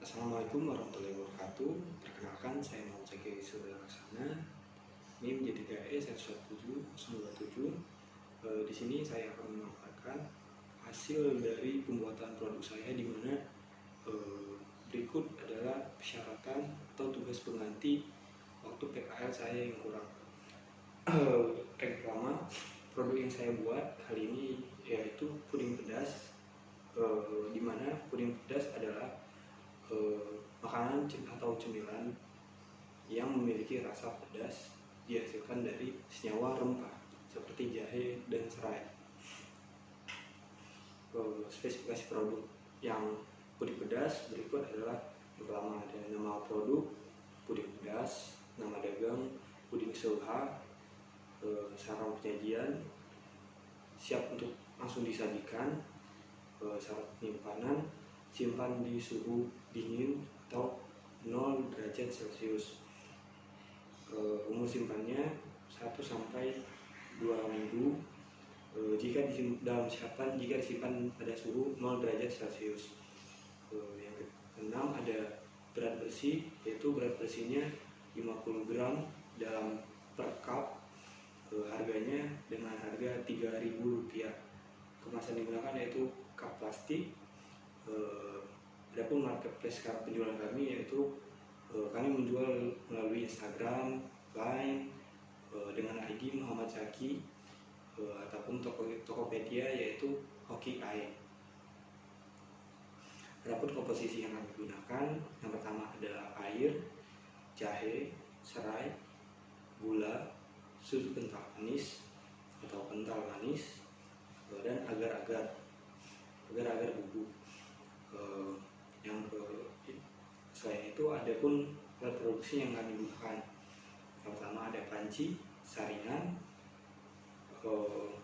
Assalamualaikum warahmatullahi wabarakatuh. Perkenalkan, saya Muhammad Zaki Surya Laksana, NIM J3E 117 Di sini saya akan memaparkan hasil dari pembuatan produk saya, di mana berikut adalah persyaratan atau tugas pengganti waktu PKL saya yang kurang. Yang pertama, produk yang saya buat kali ini yaitu puding pedas, di mana puding pedas adalah makanan atau cemilan yang memiliki rasa pedas dihasilkan dari senyawa rempah seperti jahe dan serai. Spesifikasi produk yang puding pedas berikut adalah: yang pertama ada nama produk puding pedas, nama dagang puding soha, sarang penyajian siap untuk langsung disajikan, syarat penyimpanan simpan di suhu dingin atau 0 derajat Celcius. Umur simpannya 1 sampai 2 minggu jika disimpan pada suhu 0 derajat Celcius. Yang keenam ada berat bersih, yaitu berat bersihnya 50 gram dalam per cup, harganya dengan harga Rp3.000. Kemasan digunakan yaitu cup plastik. Adapun marketplace penjualan kami yaitu kami menjual melalui Instagram, Line dengan ID Muhammad Zaki, ataupun Tokopedia yaitu Hoki Ai. Adapun komposisi yang kami gunakan, yang pertama adalah air, jahe, serai, gula, susu kental manis atau kental manis, dan agar-agar bubuk. Selain itu ada pun alat produksi yang kami gunakan. Yang pertama ada panci, saringan,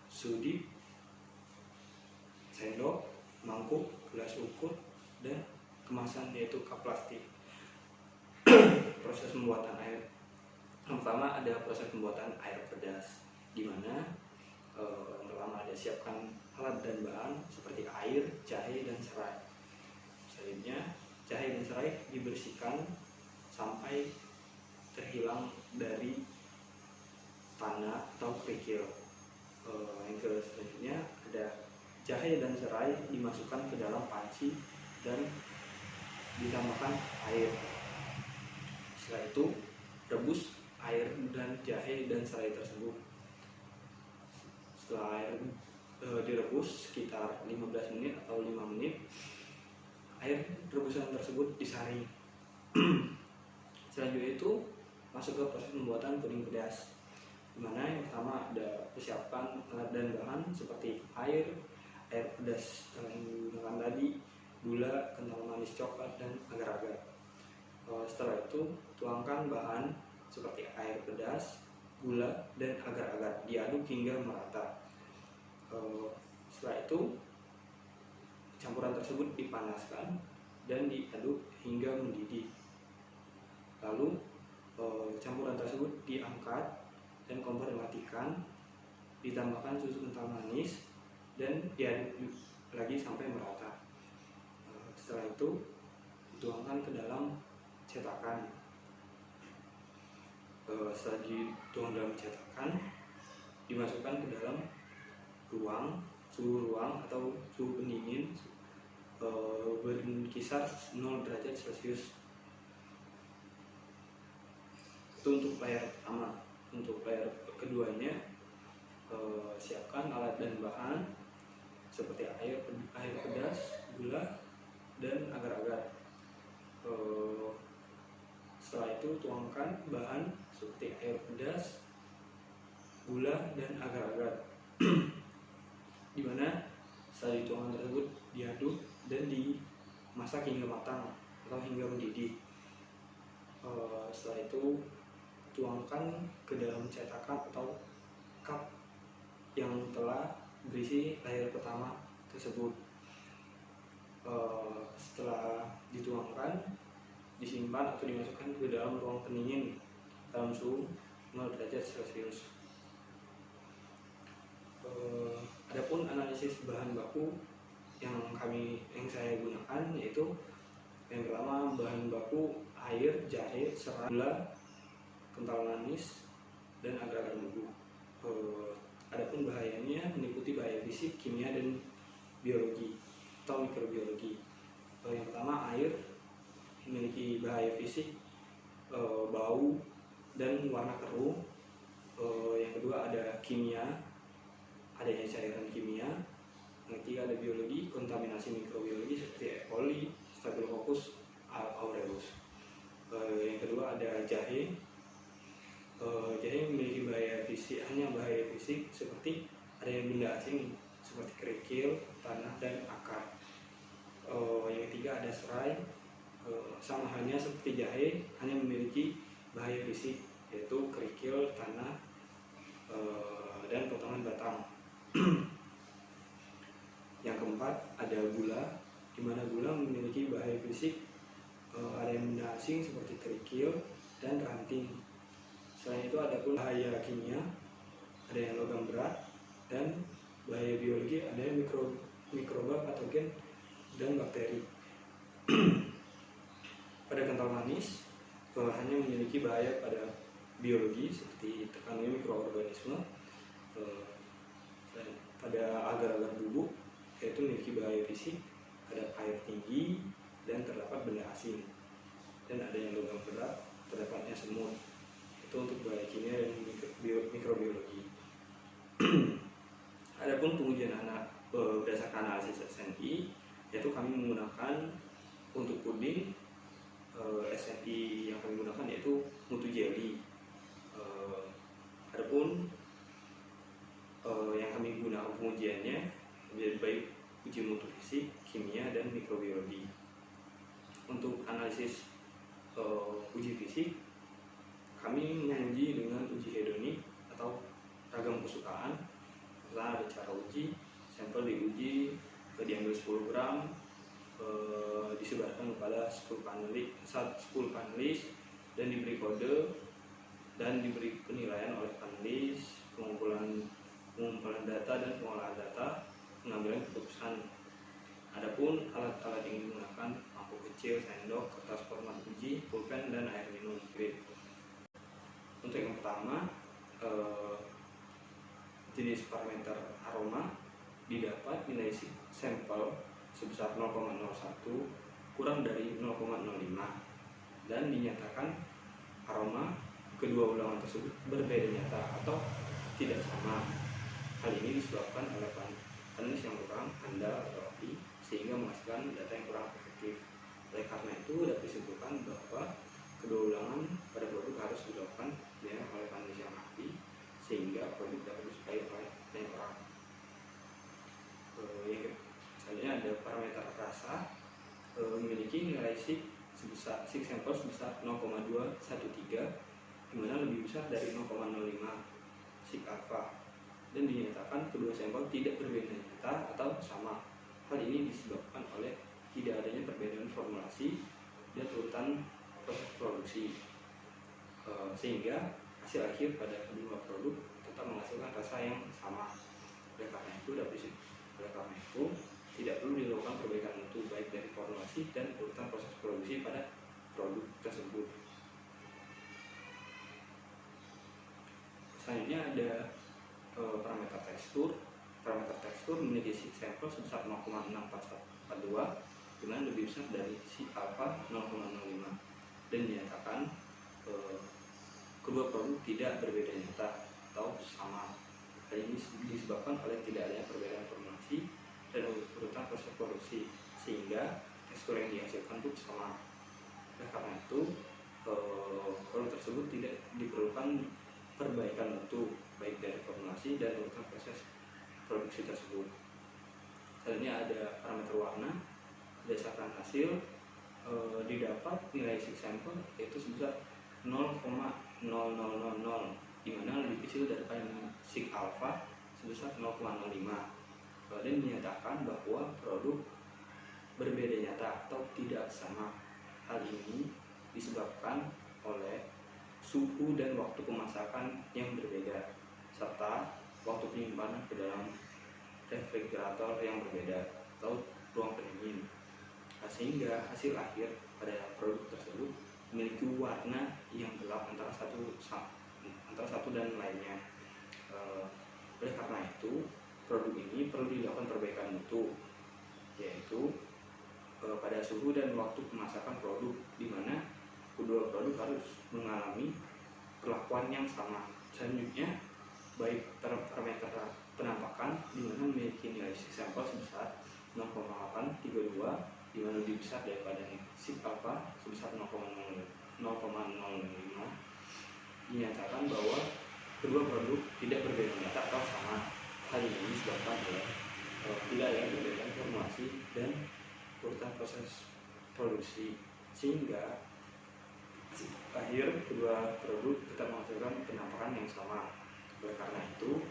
sudip, sendok, mangkuk, gelas ukur, dan kemasan yaitu cup plastik. Proses pembuatan air. Yang pertama ada proses pembuatan air pedas, di mana yang pertama ada siapkan alat dan bahan seperti air, jahe, dan serai. Selanjutnya jahe dan serai dibersihkan sampai terhilang dari tanah atau kerikil. Yang selanjutnya ada jahe dan serai dimasukkan ke dalam panci dan ditambahkan air. Setelah itu rebus air dan jahe dan serai tersebut. Setelah air direbus sekitar 15 menit atau 5 menit, air rebusan tersebut disaring. Selanjutnya itu masuk ke proses pembuatan puding pedas, dimana yang pertama ada persiapan alat dan bahan seperti air pedas yang digunakan tadi, gula, kental manis coklat, dan agar-agar. Setelah itu tuangkan bahan seperti air pedas, gula, dan agar-agar, diaduk hingga merata. Setelah itu campuran tersebut dipanaskan dan diaduk hingga mendidih. Lalu campuran tersebut diangkat dan kompor dimatikan, ditambahkan susu kental manis dan diaduk lagi sampai merata. Setelah itu dituangkan ke dalam cetakan. Setelah dituang dalam cetakan, dimasukkan ke dalam suhu ruang atau suhu pendingin berkisar 0 derajat Celcius. Itu untuk layer pertama. Untuk layer keduanya, siapkan alat dan bahan seperti air pedas, gula, dan agar-agar. Setelah itu tuangkan bahan seperti air pedas, gula, dan agar-agar, dimana setelah dituangkan tersebut diaduk dan dimasak hingga matang atau hingga mendidih. Setelah itu tuangkan ke dalam cetakan atau cup yang telah berisi layer pertama tersebut. Setelah dituangkan, disimpan atau dimasukkan ke dalam ruang pendingin dalam suhu 0 derajat Celcius. Adapun analisis bahan baku yang saya gunakan yaitu Yang pertama, bahan baku air, jahe, serai, gula, kental manis, dan agar-agar bubuk. Adapun bahayanya meliputi bahaya fisik, kimia, dan biologi atau mikrobiologi. Yang pertama, air memiliki bahaya fisik, bau dan warna keruh. Yang kedua ada kimia, adanya cairan kimia. Yang ketiga ada biologi, kontaminasi mikrobiologi seperti E. coli, Staphylococcus aureus. Yang kedua ada jahe. Jahe memiliki bahaya fisik, hanya bahaya fisik seperti adanya benda asing seperti kerikil, tanah, dan akar. Yang ketiga ada serai. Sama halnya seperti jahe, hanya memiliki bahaya fisik yaitu kerikil, tanah, dan potongan batang. Yang keempat ada gula, di mana gula memiliki bahaya fisik, ada yang benda asing seperti kerikil dan ranting. Selain itu ada pun bahaya kimia, ada yang logam berat, dan bahaya biologi, ada yang mikroba, patogen, dan bakteri. Pada kental manis hanya memiliki bahaya pada biologi seperti terkandungnya mikroorganisme. Pada agar-agar bubuk yaitu memiliki bahaya fisik, ada air tinggi dan terdapat benda asing, dan ada yang logam berat, terdapatnya semut. Itu untuk bahaya kimia dan mikrobiologi. Adapun pengujian anak berdasarkan analisis SNI, yaitu kami menggunakan untuk puding SNI yang kami gunakan yaitu mutu jelly. Adapun yang kami gunakan pengujiannya baik uji mutu fisik, kimia, dan mikrobiologi. Untuk analisis uji fisik, kami menguji dengan uji hedonik atau ragam kesukaan. Setelah ada cara uji, sampel diuji, diambil 10 gram, disebarkan kepada 10 panelis dan diberi kode dan diberi penilaian oleh panelis, pengumpulan data dan pengolahan data, pengambilan keputusan. Adapun alat-alat yang digunakan mangkuk kecil, sendok, kertas format uji, pulpen, dan air minum grade. Untuk yang pertama, jenis parameter aroma didapat nilai sampel sebesar 0,01 kurang dari 0,05 dan dinyatakan aroma kedua ulangan tersebut berbeda nyata atau tidak sama. Hal ini disebabkan oleh panelis yang kurang handal atau rapi sehingga menghasilkan data yang kurang efektif. Oleh karena itu dapat disimpulkan bahwa kedua ulangan pada produk harus dilakukan oleh panelis yang ahli sehingga produk dapat disukai oleh banyak orang. Selanjutnya ada parameter rasa, memiliki nilai sig sampel sebesar 0,213, di mana lebih besar dari 0,05 sig alpha, dan dinyatakan kedua sampel tidak berbeda nyata atau sama. Hal ini disebabkan oleh tidak adanya perbedaan formulasi dan urutan proses produksi, sehingga hasil akhir pada kedua produk tetap menghasilkan rasa yang sama. Oleh karena itu tidak perlu dilakukan perbaikan mutu baik dari formulasi dan urutan proses produksi pada produk tersebut. Selanjutnya ada parameter tekstur. Parameter tekstur memiliki sig sampel sebesar 0,6442 dengan lebih besar dari sig alpha 0,05 dan dinyatakan kedua produk tidak berbeda nyata atau sama. Hal ini disebabkan oleh tidak adanya perbedaan formulasi dan urutan proses produksi sehingga tekstur yang dihasilkan pun sama. Oleh karena itu produk tersebut tidak diperlukan perbaikan mutu baik dari formulasi dan urutan proses produksi tersebut. Selanjutnya ada parameter warna. Berdasarkan hasil didapat nilai sig sampel yaitu sebesar 0,0000, di mana lebih kecil daripada sig alpha sebesar 0,05, dan dinyatakan bahwa produk berbeda nyata atau tidak sama. Hal ini disebabkan oleh suhu dan waktu pemasakan yang berbeda serta waktu penyimpanan ke dalam refrigerator yang berbeda atau ruang pendingin. sehingga hasil akhir pada produk tersebut memiliki warna yang gelap antara satu dan lainnya. Oleh karena itu, produk ini perlu dilakukan perbaikan mutu, yaitu pada suhu dan waktu pemasakan produk, di mana kedua produk harus mengalami perlakuan yang sama. Selanjutnya, baik parameter penampakan, di mana memiliki nilai sampel sebesar 0,832, di mana lebih besar daripada SIP alpha sebesar 0,05. Dinyatakan bahwa kedua produk tidak berbeda data atau sama. Hal ini disebabkan oleh tidak ada perbedaan formulasi dan urutan proses produksi, sehingga akhir kedua produk tetap menghasilkan penampakan yang sama. Oleh karena itu,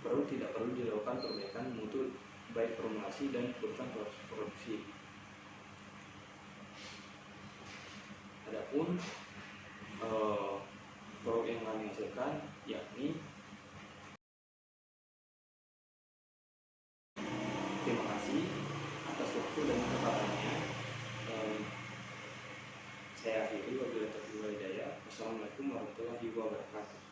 tidak perlu dilakukan perbaikan mutu baik formulasi dan urutan proses produksi. Adapun produk yang kami hasilkan yakni, terima kasih atas waktu dan kesempatannya. Saya akhiri, wabillahi taufiq wal hidayah. Wassalamualaikum warahmatullahi wabarakatuh.